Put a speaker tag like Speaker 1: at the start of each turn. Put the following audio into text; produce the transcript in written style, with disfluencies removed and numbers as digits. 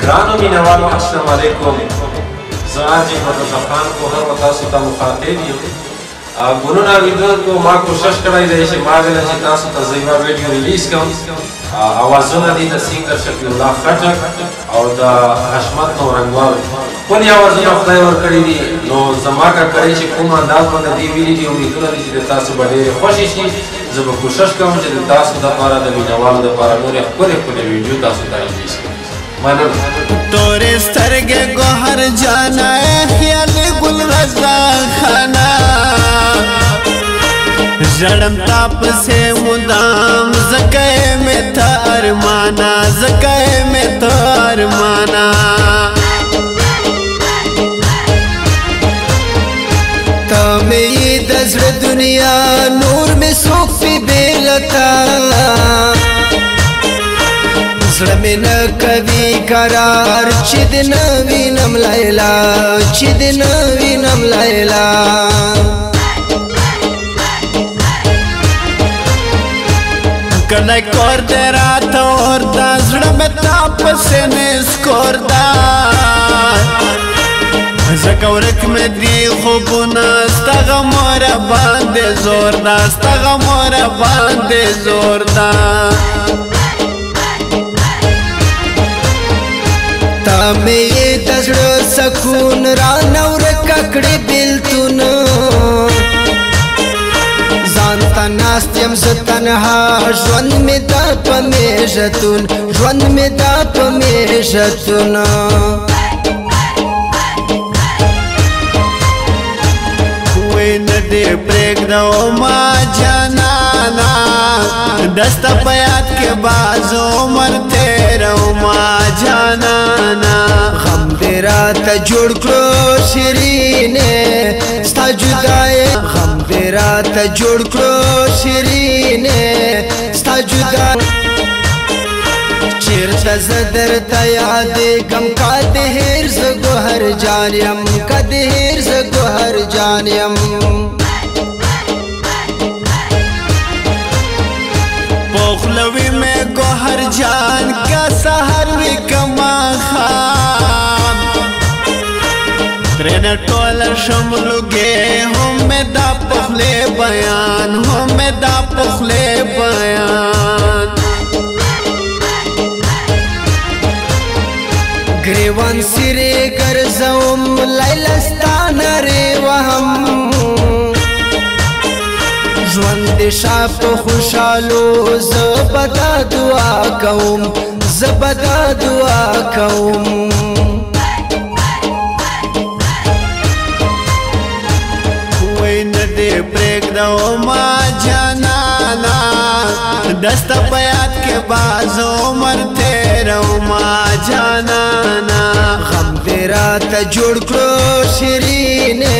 Speaker 1: گرانو مینوالو السلام علیکم. زه حاجی مرتضی خان کوهر و تاسو ته مخاطب یم. ګلونه ویډیو کو ما کوشش کړی دی چې ما ویل چې تاسو ته زه یوه ویډیو ریلیز کړم. اوازونه دي د سینګر شفیع الله خټک او د حشمت نورنګوال ښکلي اوازونه خدای ورکړي دي. نو زما کاکړی چې کوم انداز باندې دې ویلي دي امیدونه دي چې د تاسو به ډېرې خوښې شي. زه به کوشش کوم چې د تاسو دپاره د مینوالو دپاره نورې ښکلې ښکلې ویډیو تاسو ته ریلیز کړم.
Speaker 2: तोरे स्तरगे गोहर जाना है ख्याल गुल रजा खाना जड़म ताप से मुदाम जके में था अरमाना जके में था अरमाना तमे ये दज़्र दुनिया नूर में सुख भी बेलता में न कभी करार चिद नवीनम लैला चिद नवीनम लैला कल कोर दे रात और दाजड़ में ताप से निस्कोरदा जकौरक में दी खुबुना स्तगमोरा बांधे जोरदा स्तगमोरा बांधे जोरदा तमे ये दज़्र सकून रानौर ककड़ी बिल्तुन जानता नास्त्यम तन्हा ज्वंद में दाप मेजतुन ज्वंद में दाप मेजतुन दे प्रेग दो मा जनाना दस्ता पयात के बाजो मरते रहो मा जनाना हम तेरा तजुड़ करो शिरीने स्ता जुदाए हम तेरा तजुड़ करो शिरीने स्ता जुदा चिरत ज़दर तयाद गम का देहर ज़गोहर जानियम का देहर ज़गोहर जानियम पोखलवी में गोहर जान का सहर भी कमा खाम ट्रेन टोला शमलुगे हम में दा पखले बयान हम में दा पखले बयान ग्रेवान सिरे कर ज़ौम लैलस्तान रे वहम ژوند شاپ خوشالو زبدا دعا کوم زبدا دعا کوم وین دې پرېږدو ما جانانا دستا بیات کې بازو عمر تیرو ما جانانا غم دې راته جوړ کړو شیرینه